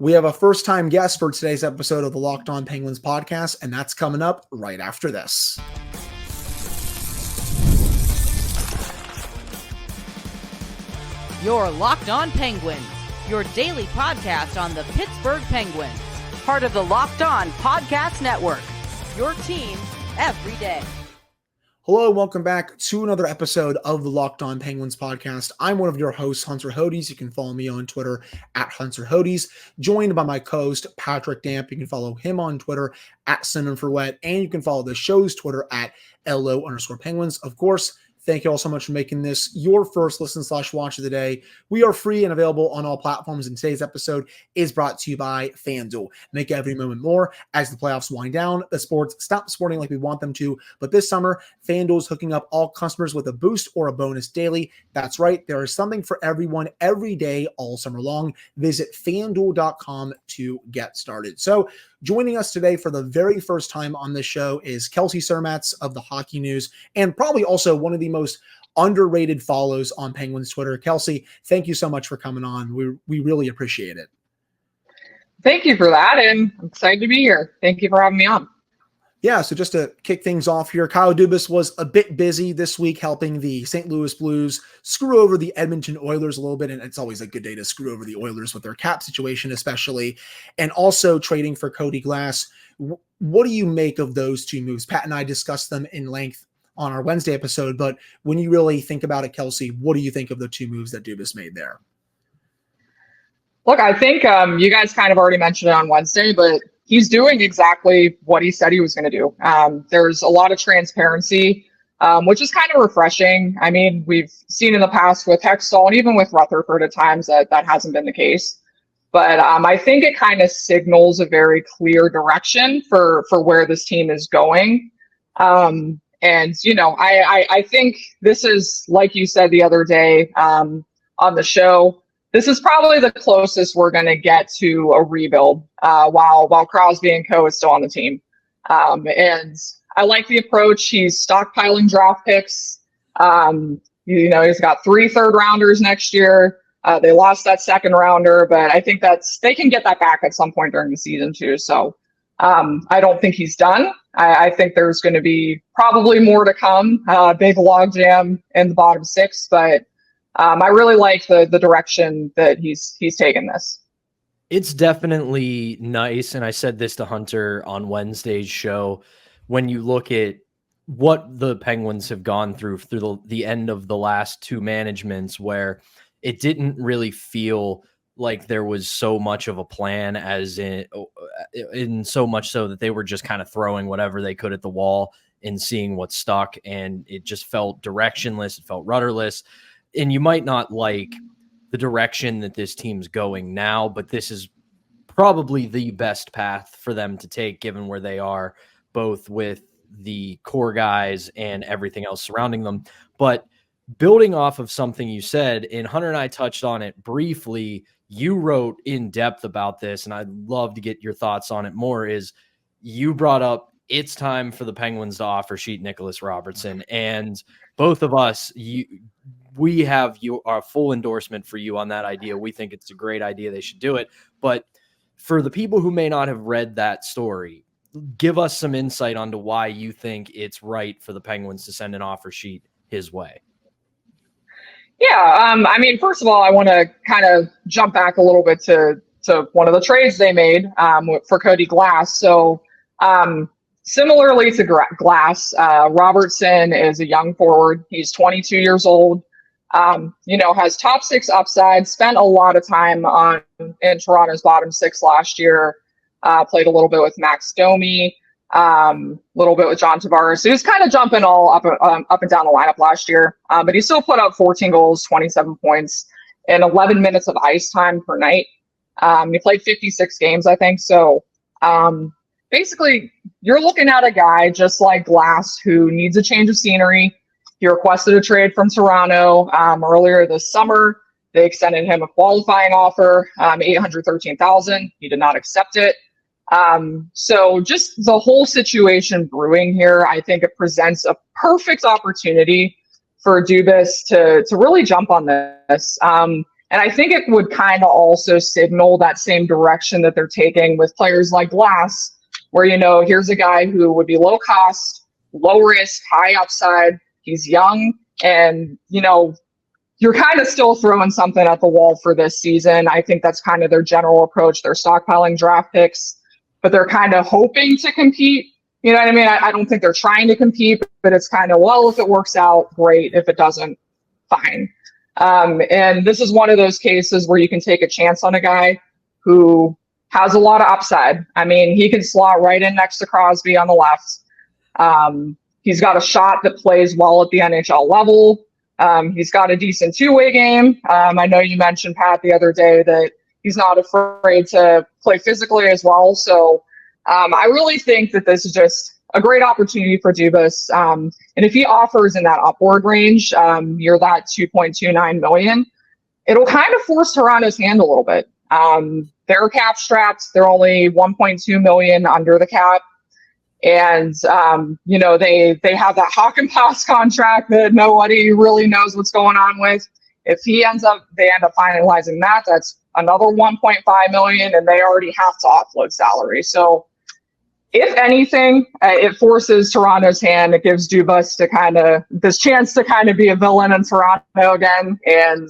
We have a first-time guest for today's episode of the Locked On Penguins podcast, and that's coming up right after this. You're Locked On Penguins, your daily podcast on the Pittsburgh Penguins, part of the Locked On Podcast Network, your team every day. Hello, welcome back to another episode of the Locked On Penguins podcast. I'm one of your hosts, Hunter Hodes. You can follow me on Twitter at Hunter Hodes, joined by my co-host, Patrick Damp. You can follow him on Twitter at Cinnamon4Wet, and you can follow the show's Twitter at LO_Penguins. Of course, thank you all so much for making this your first listen/watch of the day. We are free and available on all platforms, and today's episode is brought to you by FanDuel. Make every moment more as the playoffs wind down. The sports stop sporting like we want them to, but this summer, FanDuel is hooking up all customers with a boost or a bonus daily. That's right, there is something for everyone every day all summer long. Visit FanDuel.com to get started. So, joining us today for the very first time on this show is Kelsey Surmacz of the Hockey News, and probably also one of the most underrated follows on Penguins Twitter. Kelsey, thank you so much for coming on. We really appreciate it. Thank you for that, and I'm excited to be here. Thank you for having me on. Yeah, so just to kick things off here, Kyle Dubas was a bit busy this week helping the St. Louis Blues screw over the Edmonton Oilers a little bit, and it's always a good day to screw over the Oilers with their cap situation especially, and also trading for Cody Glass. What do you make of those two moves? Pat and I discussed them in length on our Wednesday episode, but when you really think about it, Kelsey, what do you think of the two moves that Dubas made there? Look, I think you guys kind of already mentioned it on Wednesday, but he's doing exactly what he said he was going to do. There's a lot of transparency, which is kind of refreshing. I mean, we've seen in the past with Hextall and even with Rutherford at times that hasn't been the case. But I think it kind of signals a very clear direction for where this team is going. And, you know, I think this is, like you said the other day on the show, this is probably the closest we're going to get to a rebuild while Crosby and co is still on the team. And I like the approach. He's stockpiling draft picks. You know, he's got 3 third-rounders next year. They lost that second rounder, but I think they can get that back at some point during the season too. So I don't think he's done. I think there's going to be probably more to come. Big logjam in the bottom 6, but I really like the direction that he's taken this. It's definitely nice, and I said this to Hunter on Wednesday's show, when you look at what the Penguins have gone through the end of the last 2 managements, where it didn't really feel like there was so much of a plan, as in so much so that they were just kind of throwing whatever they could at the wall and seeing what stuck, and it just felt directionless, it felt rudderless. And you might not like the direction that this team's going now, but this is probably the best path for them to take, given where they are, both with the core guys and everything else surrounding them. But building off of something you said, and Hunter and I touched on it briefly, you wrote in depth about this, and I'd love to get your thoughts on it more, is you brought up it's time for the Penguins to offer sheet Nicholas Robertson. And both of us, we have our full endorsement for you on that idea. We think it's a great idea. They should do it. But for the people who may not have read that story, give us some insight onto why you think it's right for the Penguins to send an offer sheet his way. Yeah, I mean, first of all, I want to kind of jump back a little bit to one of the trades they made for Cody Glass. So similarly to Glass, Robertson is a young forward. He's 22 years old. You know, has top 6 upside, spent a lot of time in Toronto's bottom 6 last year, played a little bit with Max Domi, a little bit with John Tavares. So he was kind of jumping all up and down the lineup last year, but he still put up 14 goals, 27 points, and 11 minutes of ice time per night. He played 56 games, I think. So basically, you're looking at a guy just like Glass who needs a change of scenery. He requested a trade from Toronto earlier this summer. They extended him a qualifying offer, $813,000. He did not accept it. So just the whole situation brewing here, I think it presents a perfect opportunity for Dubas to really jump on this. And And I think it would kind of also signal that same direction that they're taking with players like Glass, where, here's a guy who would be low cost, low risk, high upside. He's young, and, you're kind of still throwing something at the wall for this season. I think that's kind of their general approach. They're stockpiling draft picks, but they're kind of hoping to compete. You know what I mean? I don't think they're trying to compete, but it's kind of, well, if it works out, great. If it doesn't, fine. And this is one of those cases where you can take a chance on a guy who has a lot of upside. I mean, he can slot right in next to Crosby on the left. He's got a shot that plays well at the NHL level. He's got a decent two-way game. I know you mentioned, Pat, the other day that he's not afraid to play physically as well. So I really think that this is just a great opportunity for Dubas. And if he offers in that upward range, you're that $2.29 million, it'll kind of force Toronto's hand a little bit. They're cap strapped. They're only $1.2 million under the cap. And, they have that Hawk and Pass contract that nobody really knows what's going on with. If they end up finalizing that, that's another $1.5 million, and they already have to offload salary. So if anything, it forces Toronto's hand. It gives Dubas this chance to kind of be a villain in Toronto again. And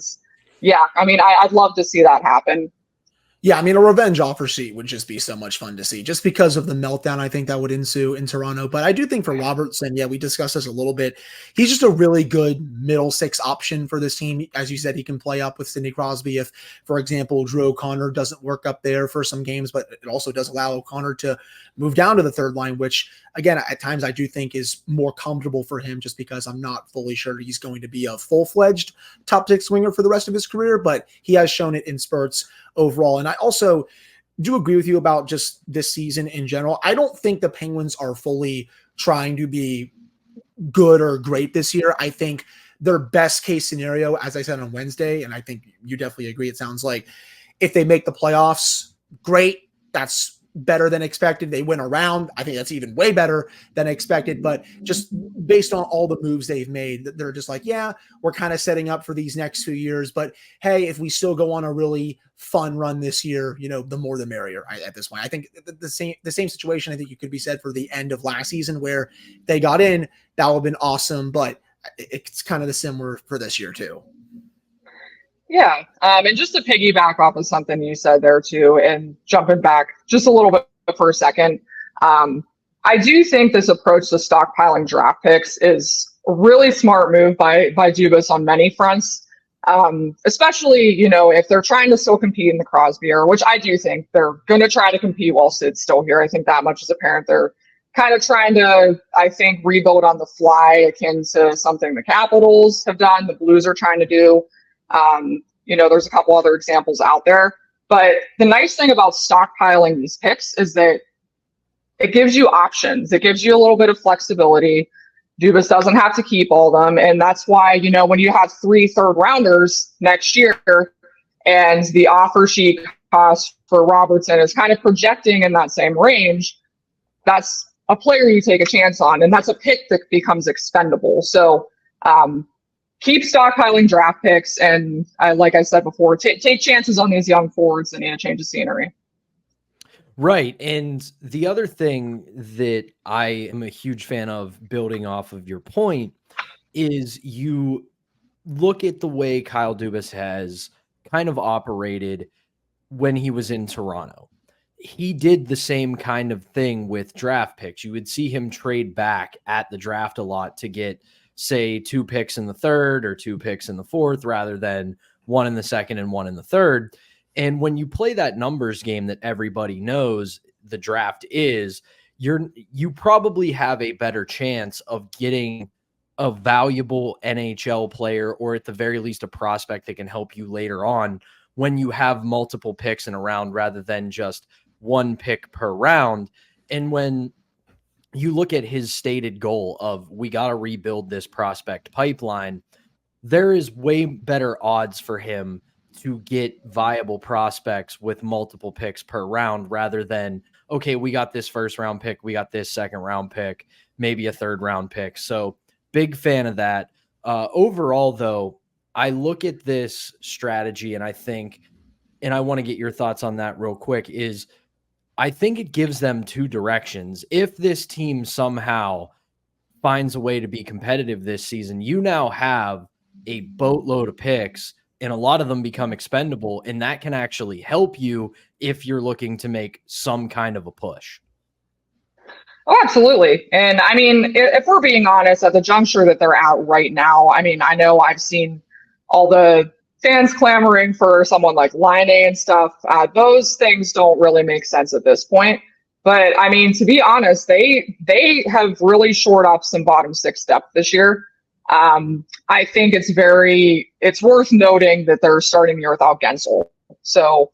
yeah, I mean, I'd love to see that happen. Yeah, I mean, a revenge offer sheet would just be so much fun to see, just because of the meltdown I think that would ensue in Toronto. But I do think for Robertson, yeah, we discussed this a little bit. He's just a really good middle six option for this team. As you said, he can play up with Sidney Crosby if, for example, Drew O'Connor doesn't work up there for some games, but it also does allow O'Connor to move down to the third line, which, again, at times I do think is more comfortable for him, just because I'm not fully sure he's going to be a full-fledged top six winger for the rest of his career, but he has shown it in spurts overall. And I also do agree with you about just this season in general. I don't think the Penguins are fully trying to be good or great this year. I think their best case scenario, as I said on Wednesday, and I think you definitely agree, it sounds like if they make the playoffs, great. That's better than expected. They win a round. I think that's even way better than expected. But just based on all the moves they've made, they're just like, yeah, we're kind of setting up for these next few years. But hey, if we still go on a really fun run this year, the more the merrier. At this point, I think the same situation I think you could be said for the end of last season, where they got in. That would have been awesome. But it's kind of the similar for this year too. Yeah. And just to piggyback off of something you said there too, and jumping back just a little bit for a second, I do think this approach to stockpiling draft picks is a really smart move by Dubas on many fronts. Especially, if they're trying to still compete in the Crosby era, which I do think they're going to try to compete while Sid's still here. I think that much is apparent. They're kind of trying to, I think, rebuild on the fly, akin to something the Capitals have done, the Blues are trying to do. There's a couple other examples out there. But the nice thing about stockpiling these picks is that it gives you options. It gives you a little bit of flexibility. Dubas doesn't have to keep all of them. And that's why, when you have 3 third-rounders next year and the offer sheet cost for Robertson is kind of projecting in that same range, that's a player you take a chance on. And that's a pick that becomes expendable. So, keep stockpiling draft picks, and like I said before, take chances on these young forwards that need a change of scenery. Right. And the other thing that I am a huge fan of, building off of your point, is you look at the way Kyle Dubas has kind of operated when he was in Toronto. He did the same kind of thing with draft picks. You would see him trade back at the draft a lot to get, say, 2 picks in the third or 2 picks in the fourth, rather than 1 in the second and 1 in the third. And when you play that numbers game that everybody knows the draft is, you probably have a better chance of getting a valuable NHL player, or at the very least a prospect that can help you later on, when you have multiple picks in a round rather than just 1 pick per round. And when you look at his stated goal of, we got to rebuild this prospect pipeline, there is way better odds for him to get viable prospects with multiple picks per round, rather than, okay, we got this first round pick, we got this second round pick, maybe a third round pick. So big fan of that. Overall, though, I look at this strategy and I think, and I want to get your thoughts on that real quick, is I think it gives them two directions. If this team somehow finds a way to be competitive this season, you now have a boatload of picks and a lot of them become expendable, and that can actually help you if you're looking to make some kind of a push. Oh, absolutely. And I mean, if we're being honest, at the juncture that they're at right now, I mean, I know I've seen all the fans clamoring for someone like Line A and stuff. Those things don't really make sense at this point. But I mean, to be honest, they have really shored up some bottom six depth this year. I think it's worth noting that they're starting the year without Gensel. So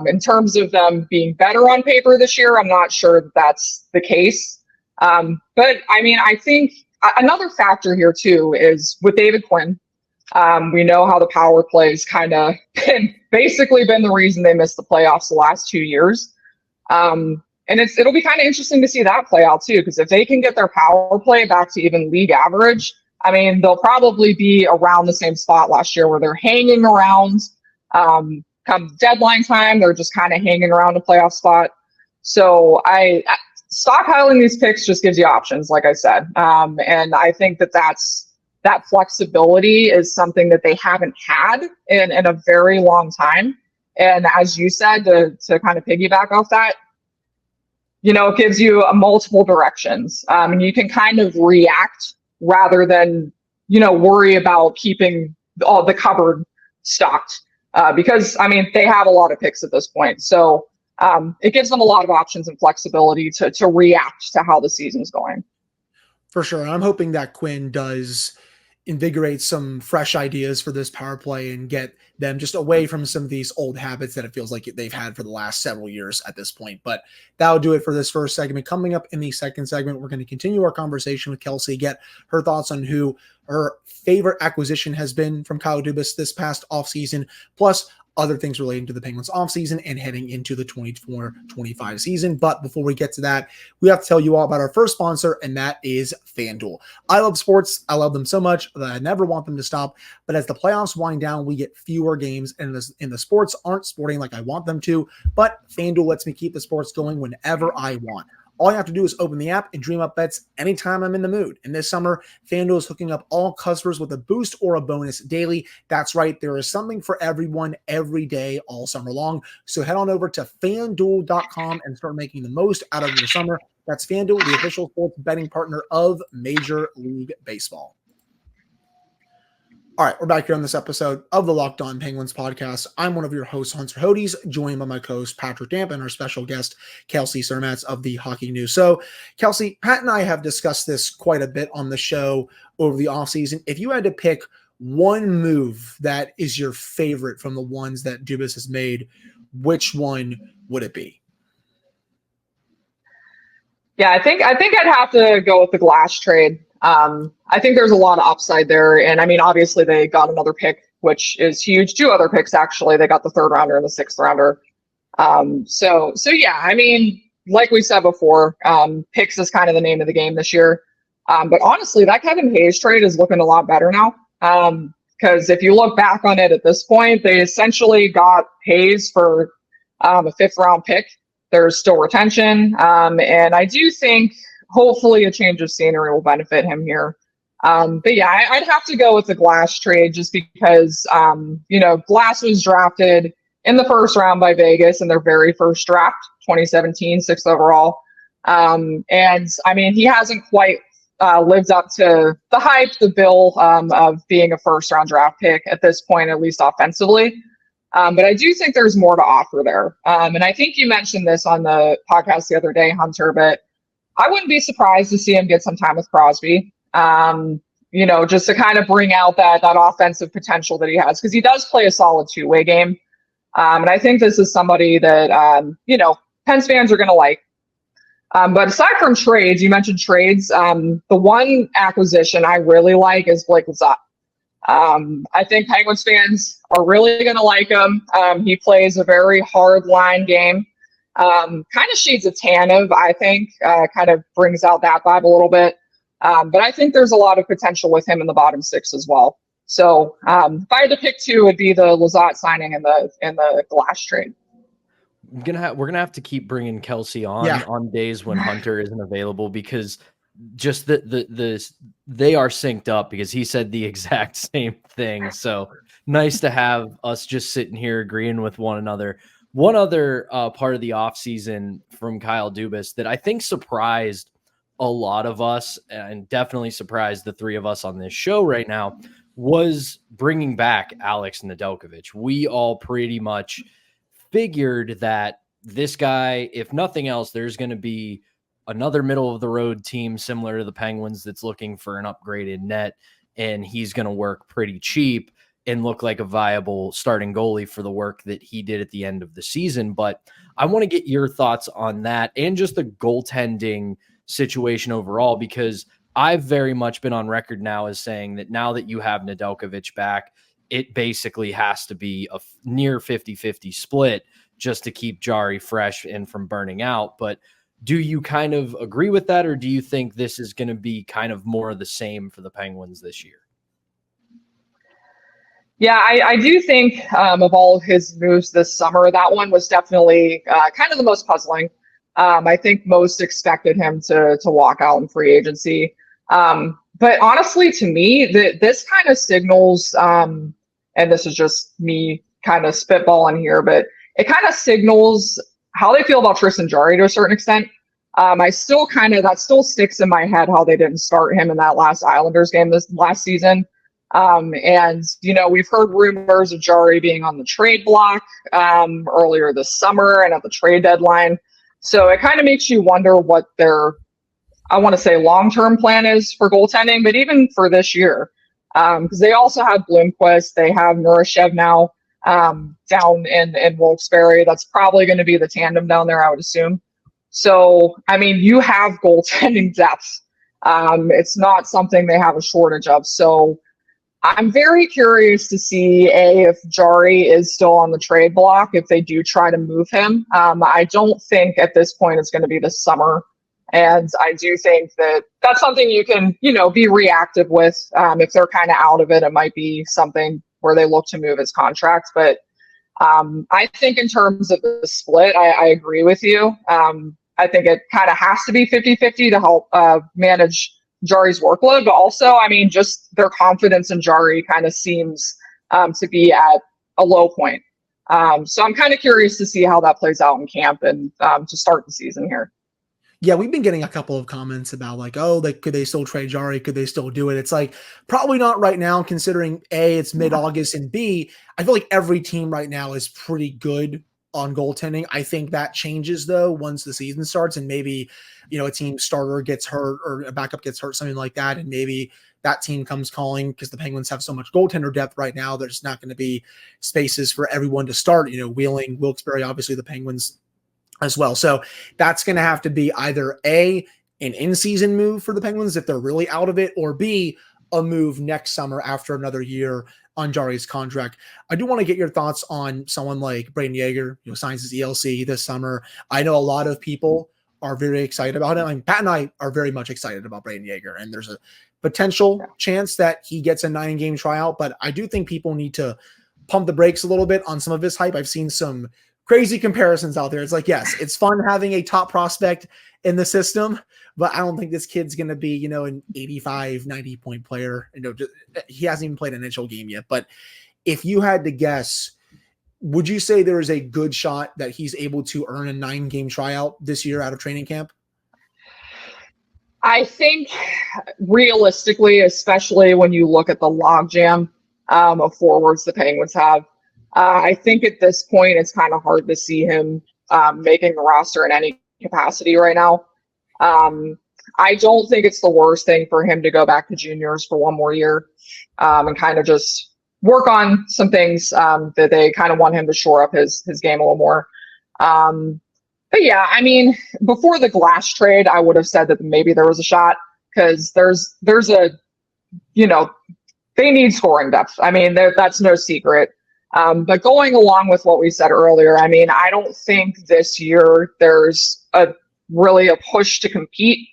in terms of them being better on paper this year, I'm not sure that that's the case. But I mean, I think another factor here too is with David Quinn. We know how the power play's kind of basically been the reason they missed the playoffs the last 2 years. And it'll be kind of interesting to see that play out too, because if they can get their power play back to even league average, I mean, they'll probably be around the same spot last year where they're hanging around. Come deadline time, they're just kind of hanging around a playoff spot. So stockpiling these picks just gives you options, like I said. And I think that flexibility is something that they haven't had in a very long time. And as you said, to kind of piggyback off that, it gives you multiple directions. And you can kind of react rather than, worry about keeping all the cupboard stocked. Because, I mean, they have a lot of picks at this point. So it gives them a lot of options and flexibility to react to how the season's going. For sure. And I'm hoping that Quinn does invigorate some fresh ideas for this power play and get them just away from some of these old habits that it feels like they've had for the last several years at this point. But that'll do it for this first segment. Coming up in the second segment, we're going to continue our conversation with Kelsey, get her thoughts on who her favorite acquisition has been from Kyle Dubas this past offseason, plus other things relating to the Penguins offseason and heading into the 24-25 season. But before we get to that, we have to tell you all about our first sponsor, and that is FanDuel. I love sports. I love them so much that I never want them to stop. But as the playoffs wind down, we get fewer games, and the sports aren't sporting like I want them to. But FanDuel lets me keep the sports going whenever I want. All you have to do is open the app and dream up bets anytime I'm in the mood. And this summer, FanDuel is hooking up all customers with a boost or a bonus daily. That's right. There is something for everyone every day all summer long. So head on over to FanDuel.com and start making the most out of your summer. That's FanDuel, the official sports betting partner of Major League Baseball. All right, we're back here on this episode of the Locked On Penguins podcast. I'm one of your hosts, Hunter Hodes, joined by my co-host, Patrick Damp, and our special guest, Kelsey Surmacz of the Hockey News. So, Kelsey, Pat and I have discussed this quite a bit on the show over the offseason. If you had to pick one move that is your favorite from the ones that Dubas has made, which one would it be? Yeah, I think I'd have to go with the Glass trade. I think there's a lot of upside there. And I mean, obviously they got another pick, which is huge. 2 other picks, actually. They got the 3rd rounder and the 6th rounder. So yeah, I mean, like we said before, picks is kind of the name of the game this year. But honestly, that Kevin Hayes trade is looking a lot better now. Because if you look back on it at this point, they essentially got Hayes for a 5th round pick. There's still retention. And I do think hopefully a change of scenery will benefit him here. But yeah, I'd have to go with the Glass trade just because, Glass was drafted in the 1st round by Vegas in their very first draft, 2017, 6th overall. And I mean, he hasn't quite lived up to the hype, the bill of being a 1st round draft pick at this point, at least offensively. But I do think there's more to offer there. And I think you mentioned this on the podcast the other day, Hunter, but I wouldn't be surprised to see him get some time with Crosby, just to kind of bring out that offensive potential that he has, because he does play a solid 2-way game. And I think this is somebody that, Pens fans are going to like. But aside from trades, you mentioned trades. The one acquisition I really like is Blake Lizotte. I think Penguins fans are really going to like him. He plays a very hard line game. Kind of shades of Tanev, I think, kind of brings out that vibe a little bit. But I think there's a lot of potential with him in the bottom 6 as well. So if I had to pick two, it would be the Lizotte signing and the Glass trade. We're gonna have to keep bringing Kelsey on days when Hunter isn't available, because just they are synced up, because he said the exact same thing. So nice to have us just sitting here agreeing with one another. One other part of the offseason from Kyle Dubas that I think surprised a lot of us, and definitely surprised the three of us on this show right now, was bringing back Alex Nedeljkovic. We all pretty much figured that this guy, if nothing else, there's going to be another middle of the road team similar to the Penguins that's looking for an upgraded net, and he's going to work pretty cheap and look like a viable starting goalie for the work that he did at the end of the season. But I want to get your thoughts on that and just the goaltending situation overall, because I've very much been on record now as saying that now that you have Nedeljkovic back, it basically has to be a near 50-50 split just to keep Jarry fresh and from burning out. But do you kind of agree with that, or do you think this is going to be kind of more of the same for the Penguins this year? Yeah, I do think of all of his moves this summer, that one was definitely kind of the most puzzling. I think most expected him to walk out in free agency. But honestly, to me, this kind of signals, and this is just me kind of spitballing here, but it kind of signals how they feel about Tristan Jarry to a certain extent. That still sticks in my head how they didn't start him in that last Islanders game this last season. And, we've heard rumors of Jarry being on the trade block earlier this summer and at the trade deadline. So it kind of makes you wonder what their, I want to say, long-term plan is for goaltending, but even for this year, because they also have Bloomquist, they have Nurashev now down in Wilkes-Barre. That's probably going to be the tandem down there, I would assume. So, I mean, you have goaltending depth. It's not something they have a shortage of. So I'm very curious to see, if Jarry is still on the trade block, if they do try to move him. I don't think at this point it's going to be this summer. And I do think that that's something you can, be reactive with. If they're kind of out of it, it might be something where they look to move his contract. But I think in terms of the split, I agree with you. I think it kind of has to be 50-50 to help manage Jarry's workload. But also, I mean, just their confidence in Jarry kind of seems to be at a low point. So I'm kind of curious to see how that plays out in camp and to start the season here. Yeah, we've been getting a couple of comments about like, could they still trade Jarry? Could they still do it? It's like, probably not right now, considering A, it's mid-August, and B, I feel like every team right now is pretty good on goaltending. I think that changes though once the season starts, and maybe, a team starter gets hurt or a backup gets hurt, something like that. And maybe that team comes calling, because the Penguins have so much goaltender depth right now. There's not going to be spaces for everyone to start, Wheeling, Wilkes-Barre, obviously the Penguins as well. So that's going to have to be either A, an in-season move for the Penguins if they're really out of it, or B, a move next summer after another year on Jarry's contract. I do want to get your thoughts on someone like Brayden Yager, signs his ELC this summer. I know a lot of people are very excited about him. I mean, Pat and I are very much excited about Brayden Yager, and there's a potential chance that he gets a 9-game tryout, but I do think people need to pump the brakes a little bit on some of his hype. I've seen some crazy comparisons out there. It's like, yes, it's fun having a top prospect in the system, but I don't think this kid's going to be, an 85, 90-point player. He hasn't even played an NHL game yet. But if you had to guess, would you say there is a good shot that he's able to earn a 9-game tryout this year out of training camp? I think realistically, especially when you look at the logjam of forwards the Penguins have, I think at this point it's kind of hard to see him making the roster in any capacity right now. I don't think it's the worst thing for him to go back to juniors for one more year and kind of just work on some things that they kind of want him to shore up his game a little more. But yeah, I mean, before the Glass trade, I would have said that maybe there was a shot, because there's a, they need scoring depth. I mean, that's no secret. But going along with what we said earlier, I mean, I don't think this year there's really a push to compete.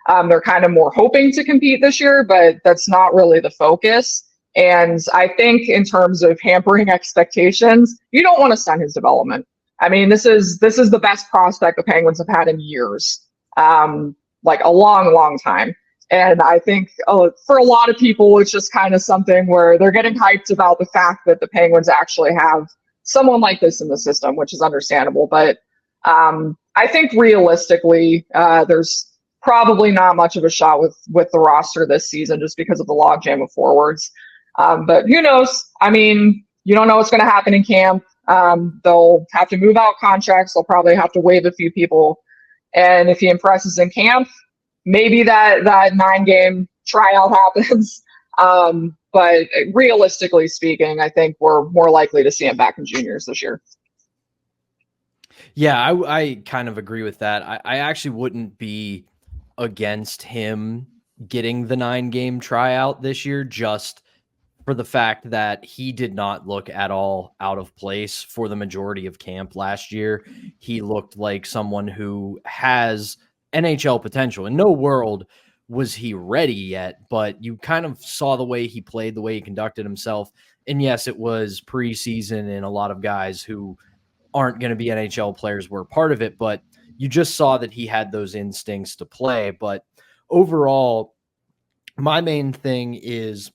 They're kind of more hoping to compete this year, but that's not really the focus. And I think in terms of hampering expectations, you don't want to stunt his development. I mean, this is the best prospect the Penguins have had in years, like a long, long time. And I think for a lot of people, it's just kind of something where they're getting hyped about the fact that the Penguins actually have someone like this in the system, which is understandable. But I think realistically, there's probably not much of a shot with the roster this season just because of the logjam of forwards. But who knows? I mean, you don't know what's going to happen in camp. They'll have to move out contracts. They'll probably have to waive a few people. And if he impresses in camp, maybe that 9-game tryout happens. But realistically speaking, I think we're more likely to see him back in juniors this year. Yeah, I kind of agree with that. I actually wouldn't be against him getting the 9-game tryout this year, just for the fact that he did not look at all out of place for the majority of camp last year. He looked like someone who has NHL potential. In no world was he ready yet, but you kind of saw the way he played, the way he conducted himself. And yes, it was preseason and a lot of guys who aren't going to be NHL players were part of it, but you just saw that he had those instincts to play. But overall, my main thing is,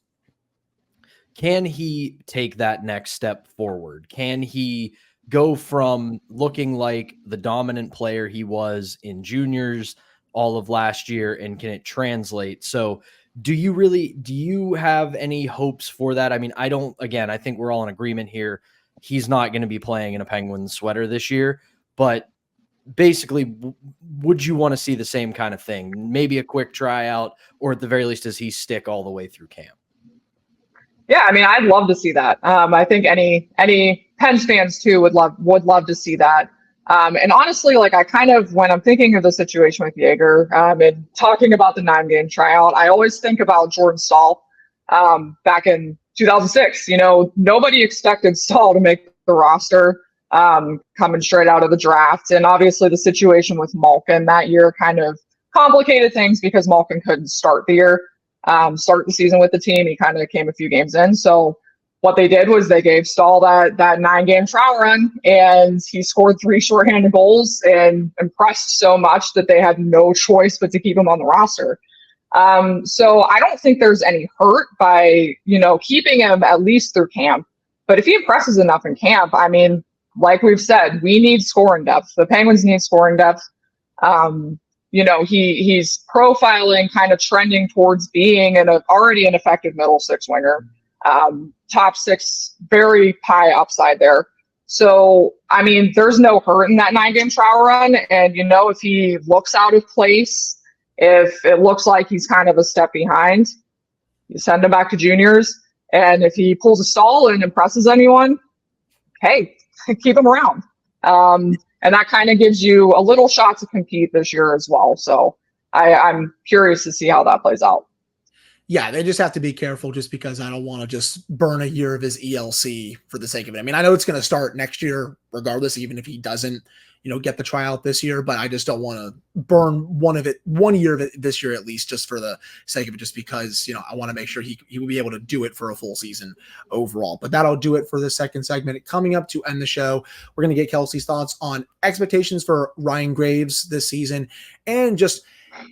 can he take that next step forward? Can he go from looking like the dominant player he was in juniors all of last year, and can it translate? So do you have any hopes for that? I mean, I think we're all in agreement here. He's not going to be playing in a Penguins sweater this year, but basically, would you want to see the same kind of thing? Maybe a quick tryout, or at the very least, does he stick all the way through camp? Yeah, I mean, I'd love to see that. I think any Pens fans too would love to see that. And honestly, like I kind of, when I'm thinking of the situation with Jaeger and talking about the 9-game tryout, I always think about Jordan Staal back in 2006. You know, nobody expected Staal to make the roster coming straight out of the draft. And obviously the situation with Malkin that year kind of complicated things because Malkin couldn't start the season with the team. He kind of came a few games in. So what they did was they gave Staal that 9-game trial run, and he scored 3 shorthanded goals and impressed so much that they had no choice but to keep him on the roster. So I don't think there's any hurt by, keeping him at least through camp. But if he impresses enough in camp, I mean, like we've said, we need scoring depth. The Penguins need scoring depth. He's profiling, kind of trending towards being already an effective middle 6 winger. Top 6, very high upside there. So, I mean, there's no hurt in that 9-game trial run. And, if he looks out of place, if it looks like he's kind of a step behind, you send him back to juniors. And if he pulls a Staal and impresses anyone, hey, keep him around. And that kind of gives you a little shot to compete this year as well. So I'm curious to see how that plays out. Yeah, they just have to be careful just because I don't want to just burn a year of his ELC for the sake of it. I mean, I know it's going to start next year regardless, even if he doesn't, get the tryout this year, but I just don't want to burn 1 year of it this year at least, just for the sake of it, just because, I want to make sure he will be able to do it for a full season overall. But that'll do it for the second segment. Coming up to end the show, we're going to get Kelsey's thoughts on expectations for Ryan Graves this season and just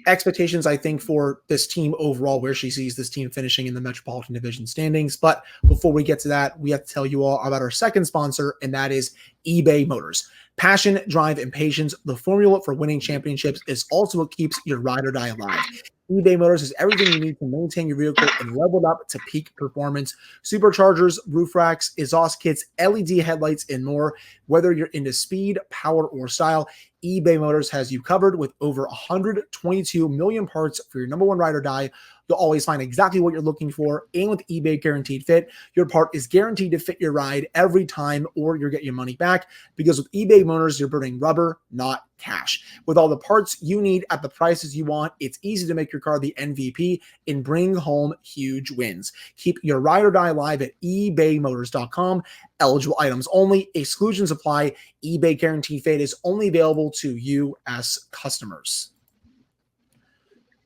expectations, I think, for this team overall, where she sees this team finishing in the Metropolitan Division standings. But before we get to that, we have to tell you all about our second sponsor, and that is eBay Motors. Passion, drive, and patience, the formula for winning championships, is also what keeps your ride or die alive. eBay Motors is everything you need to maintain your vehicle and level it up to peak performance. Superchargers, roof racks, exhaust kits, LED headlights, and more. Whether you're into speed, power, or style, eBay Motors has you covered with over 122 million parts for your number one ride or die. You'll always find exactly what you're looking for. And with eBay Guaranteed Fit, your part is guaranteed to fit your ride every time, or you'll get your money back, because with eBay Motors, you're burning rubber, not cash. With all the parts you need at the prices you want, it's easy to make your car the MVP and bring home huge wins. Keep your ride or die alive at ebaymotors.com. Eligible items only. Exclusions apply. eBay Guaranteed Fit is only available to U.S. customers.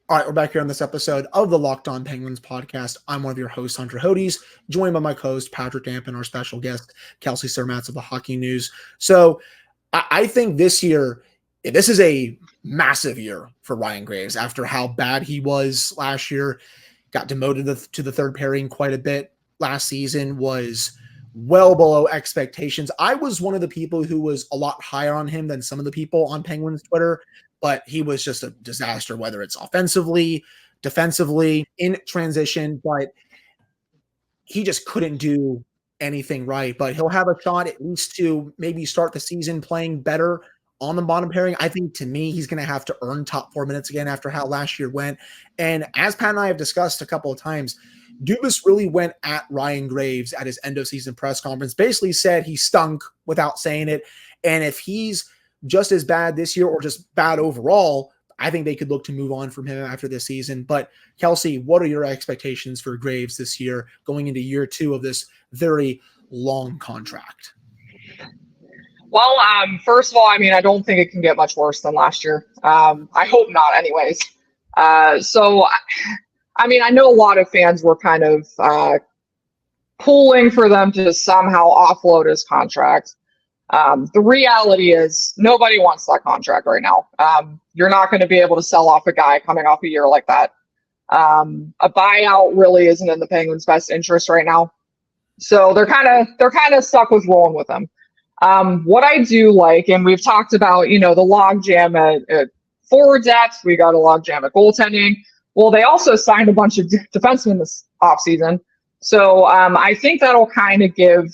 All right, we're back here on this episode of the Locked On Penguins podcast. I'm one of your hosts, Hunter Hodes, joined by my co-host, Patrick Damp, and our special guest, Kelsey Surmacz of the Hockey News. So I think this year, this is a massive year for Ryan Graves after how bad he was last year. Got demoted to the third pairing quite a bit last season, was well below expectations. I was one of the people who was a lot higher on him than some of the people on Penguins Twitter, but he was just a disaster, whether it's offensively, defensively, in transition, but he just couldn't do anything right. But he'll have a shot at least to maybe start the season playing better on the bottom pairing. I think, to me, he's going to have to earn top 4 minutes again after how last year went. And as Pat and I have discussed a couple of times, Dubas really went at Ryan Graves at his end of season press conference, basically said he stunk without saying it. And if he's just as bad this year or just bad overall, I think they could look to move on from him after this season. But Kelsey, what are your expectations for Graves this year going into year 2 of this very long contract? Well, first of all, I mean, I don't think it can get much worse than last year. I hope not anyways. So, I mean, I know a lot of fans were kind of pulling for them to somehow offload his contract. The reality is nobody wants that contract right now. You're not going to be able to sell off a guy coming off a year like that. A buyout really isn't in the Penguins' best interest right now. So they're kind of stuck with rolling with him. What I do like, and we've talked about, the logjam at forward depth, we got a logjam at goaltending. Well, they also signed a bunch of defensemen this offseason. So I think that'll kind of give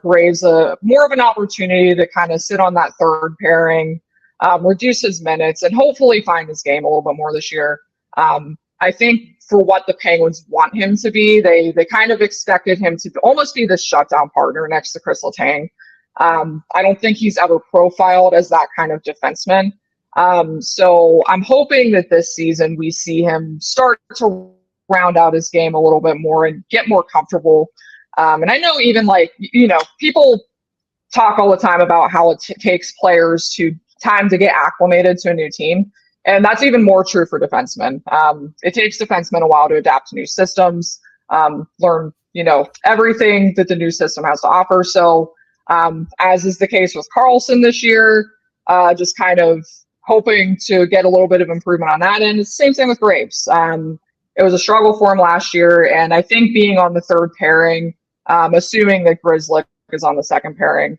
Graves more of an opportunity to kind of sit on that third pairing, reduce his minutes, and hopefully find his game a little bit more this year. I think for what the Penguins want him to be, they kind of expected him to almost be the shutdown partner next to Chris Letang. I don't think he's ever profiled as that kind of defenseman. So I'm hoping that this season we see him start to round out his game a little bit more and get more comfortable. And I know even people talk all the time about how it takes players time to get acclimated to a new team. And that's even more true for defensemen. It takes defensemen a while to adapt to new systems, learn, everything that the new system has to offer. So as is the case with Karlsson this year, just kind of hoping to get a little bit of improvement on that end. It's the same thing with Graves. It was a struggle for him last year, and I think being on the third pairing, assuming that Grizzli is on the second pairing,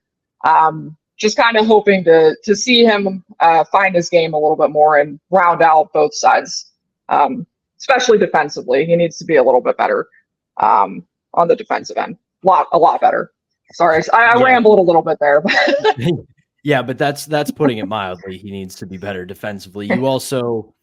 just kind of hoping to see him find his game a little bit more and round out both sides, especially defensively. He needs to be a little bit better on the defensive end, a lot better. Sorry, I rambled a little bit there. But yeah, but that's putting it mildly. He needs to be better defensively. You also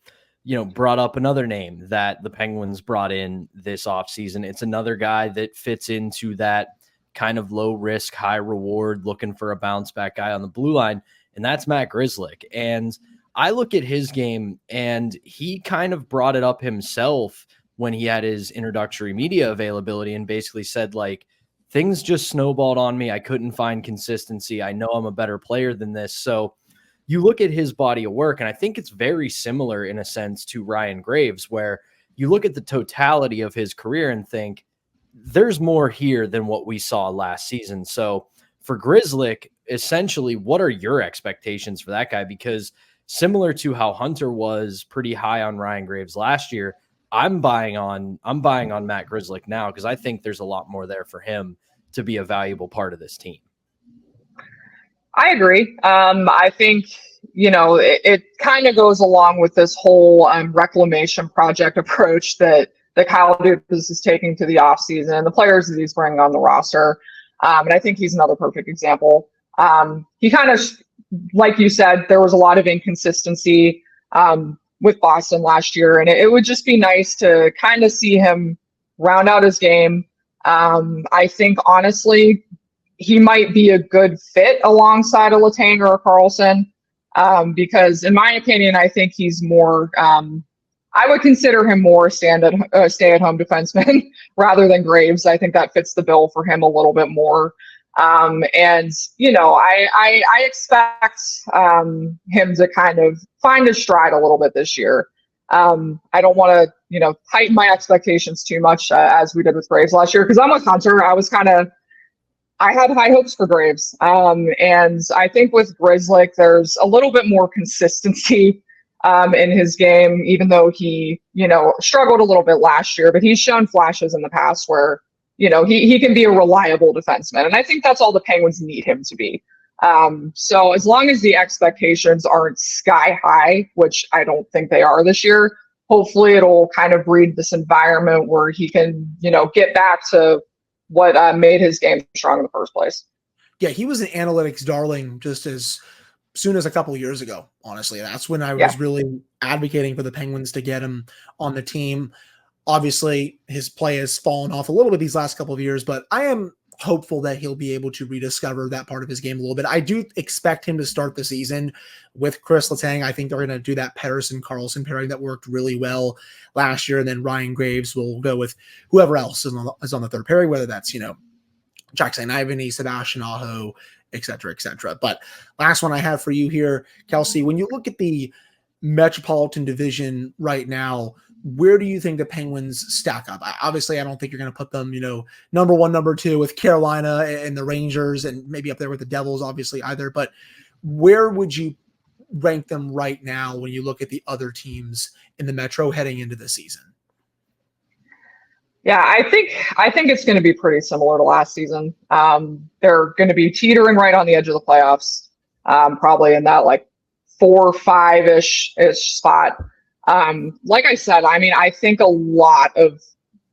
brought up another name that the Penguins brought in this offseason. It's another guy that fits into that kind of low risk, high reward, looking for a bounce back guy on the blue line, and that's Matt Grizzli. And I look at his game, and he kind of brought it up himself when he had his introductory media availability and basically said, things just snowballed on me. I couldn't find consistency. I know I'm a better player than this. So you look at his body of work, and I think it's very similar in a sense to Ryan Graves, where you look at the totality of his career and think there's more here than what we saw last season. So for Grizzli, essentially, what are your expectations for that guy? Because similar to how Hunter was pretty high on Ryan Graves last year, I'm buying on Matt Grizzli now because I think there's a lot more there for him to be a valuable part of this team. I agree. I think, it kind of goes along with this whole reclamation project approach that Kyle Dubas is taking to the offseason and the players that he's bringing on the roster. And I think he's another perfect example. He kind of, like you said, there was a lot of inconsistency with Boston last year, and it would just be nice to kind of see him round out his game. I think, honestly, he might be a good fit alongside a Letang or a Karlsson because, in my opinion, I think he's more I would consider him more stay-at-home defenseman rather than Graves. I think that fits the bill for him a little bit more. And, I expect him to kind of find his stride a little bit this year. I don't want to, heighten my expectations too much as we did with Graves last year. Because I'm with Hunter. I had high hopes for Graves. And I think with Grizzli, there's a little bit more consistency in his game, even though he, struggled a little bit last year. But he's shown flashes in the past where, he can be a reliable defenseman. And I think that's all the Penguins need him to be. So as long as the expectations aren't sky high, which I don't think they are this year, hopefully it'll kind of breed this environment where he can, get back to what made his game strong in the first place. Yeah, he was an analytics darling just as soon as a couple of years ago, honestly. That's when I was really advocating for the Penguins to get him on the team. Obviously, his play has fallen off a little bit these last couple of years, but I am hopeful that he'll be able to rediscover that part of his game a little bit. I do expect him to start the season with Chris Letang. I think they're going to do that Pettersson-Carlson pairing that worked really well last year, and then Ryan Graves will go with whoever else is on the third pairing, whether that's, Jackson Ivany, Sebastian Aho, et cetera, et cetera. But last one I have for you here, Kelsey, when you look at the Metropolitan Division right now, where do you think the Penguins stack up? Obviously, I don't think you're going to put them, number one, number two with Carolina and the Rangers and maybe up there with the Devils, obviously, either. But where would you rank them right now when you look at the other teams in the Metro heading into the season? Yeah, I think it's going to be pretty similar to last season. They're going to be teetering right on the edge of the playoffs, probably in that 4-5-ish spot. Like I said, I think a lot of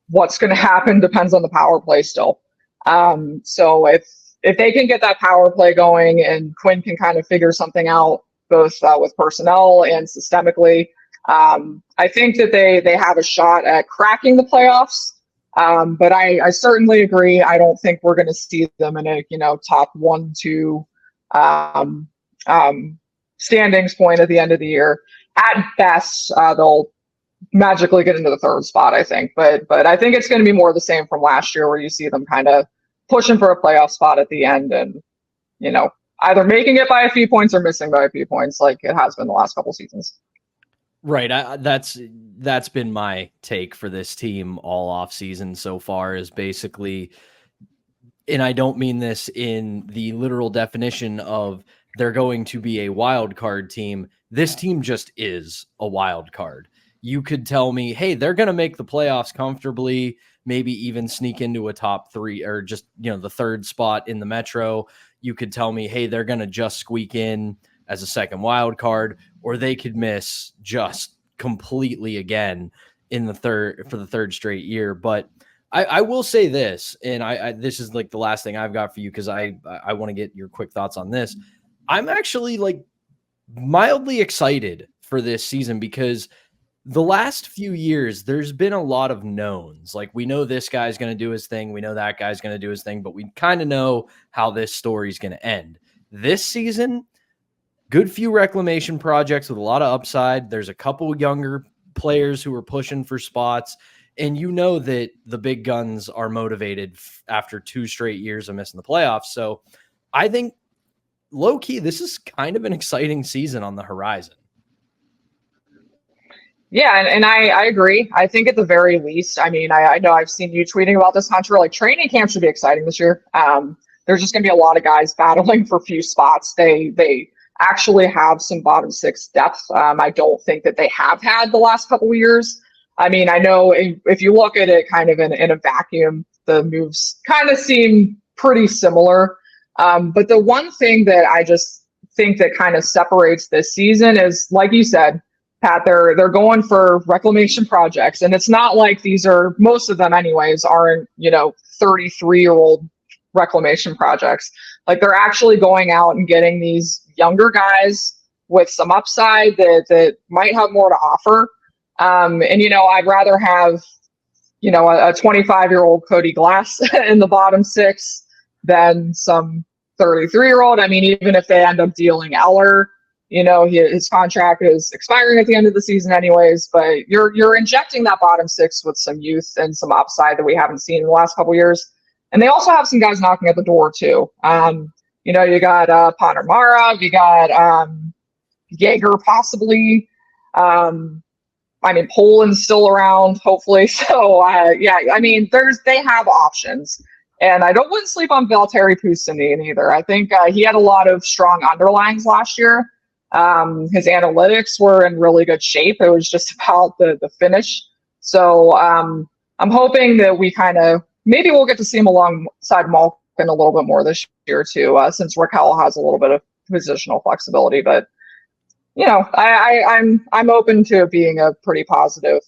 what's going to happen depends on the power play still. So if they can get that power play going and Quinn can kind of figure something out, both with personnel and systemically, I think that they have a shot at cracking the playoffs. But I certainly agree. I don't think we're going to see them in a, top 1-2 standings point at the end of the year. At best, they'll magically get into the third spot, I think. But I think it's going to be more the same from last year, where you see them kind of pushing for a playoff spot at the end and, either making it by a few points or missing by a few points, like it has been the last couple seasons. Right. That's been my take for this team all off season so far, is basically, and I don't mean this in the literal definition of they're going to be a wild card team. This team just is a wild card. You could tell me, hey, they're going to make the playoffs comfortably, maybe even sneak into a top 3 or just, the third spot in the Metro. You could tell me, hey, they're going to just squeak in as a second wild card, or they could miss just completely again in the third straight year. But I will say this, and this is the last thing I've got for you, because I want to get your quick thoughts on this. I'm actually mildly excited for this season, because the last few years there's been a lot of knowns. We know this guy's going to do his thing, we know that guy's going to do his thing, but we kind of know how this story's going to end. This season, good few reclamation projects with a lot of upside. There's a couple younger players who are pushing for spots, and that the big guns are motivated after 2 straight years of missing the playoffs. So I think, low key, this is kind of an exciting season on the horizon. Yeah, and I agree. I think at the very least, I know I've seen you tweeting about this, Hunter, training camp should be exciting this year. There's just going to be a lot of guys battling for a few spots. They actually have some bottom 6 depth. I don't think that they have had the last couple of years. I know if you look at it kind of in a vacuum, the moves kind of seem pretty similar. But the one thing that I just think that kind of separates this season is, like you said, Pat, they're going for reclamation projects. And it's not like these are, most of them anyways, aren't, 33-year-old reclamation projects. They're actually going out and getting these younger guys with some upside that might have more to offer. I'd rather have, a 25-year-old Cody Glass in the bottom 6 than some 33-year-old. Even if they end up dealing Eller, his contract is expiring at the end of the season anyways, but you're injecting that bottom 6 with some youth and some upside that we haven't seen in the last couple of years. And they also have some guys knocking at the door too. You got Ponomarev, you got Jaeger possibly. Poland's still around, hopefully. So yeah, I mean, they have options. And I wouldn't sleep on Valtteri Puustinen either. I think he had a lot of strong underlines last year. His analytics were in really good shape. It was just about the finish. So I'm hoping that maybe we'll get to see him alongside Malkin a little bit more this year too, since Raquel has a little bit of positional flexibility. But I'm open to it being a pretty positive,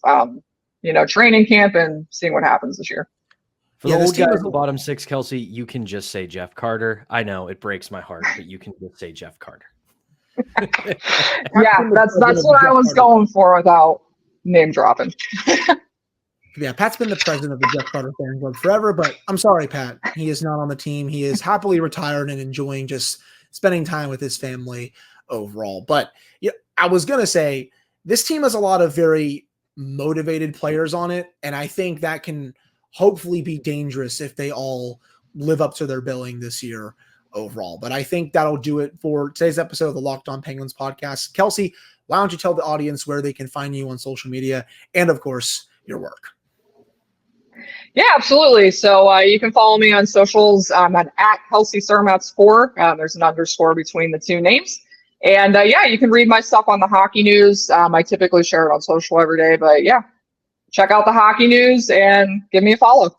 training camp and seeing what happens this year. For the old guys at the bottom six, Kelsey, you can just say Jeff Carter. I know it breaks my heart, but you can just say Jeff Carter. Yeah, that's what I was going for without name dropping. Yeah, Pat's been the president of the Jeff Carter fan club forever, but I'm sorry, Pat. He is not on the team. He is happily retired and enjoying just spending time with his family overall. But yeah, I was going to say this team has a lot of very motivated players on it, and I think that can hopefully be dangerous if they all live up to their billing this year overall. But I think that'll do it for today's episode of the Locked On Penguins podcast. Kelsey, why don't you tell the audience where they can find you on social media and, of course, your work? Yeah, absolutely. So you can follow me on socials. I'm at Kelsey Surmacz 4. There's an underscore between the two names. And yeah, you can read my stuff on the hockey news. I typically share it on social every day, but yeah, check out the hockey news and give me a follow.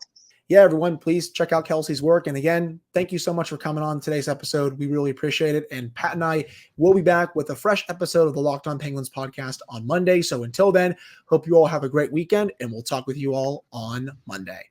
Yeah, everyone, please check out Kelsey's work. And again, thank you so much for coming on today's episode. We really appreciate it. And Pat and I will be back with a fresh episode of the Locked On Penguins podcast on Monday. So until then, hope you all have a great weekend, and we'll talk with you all on Monday.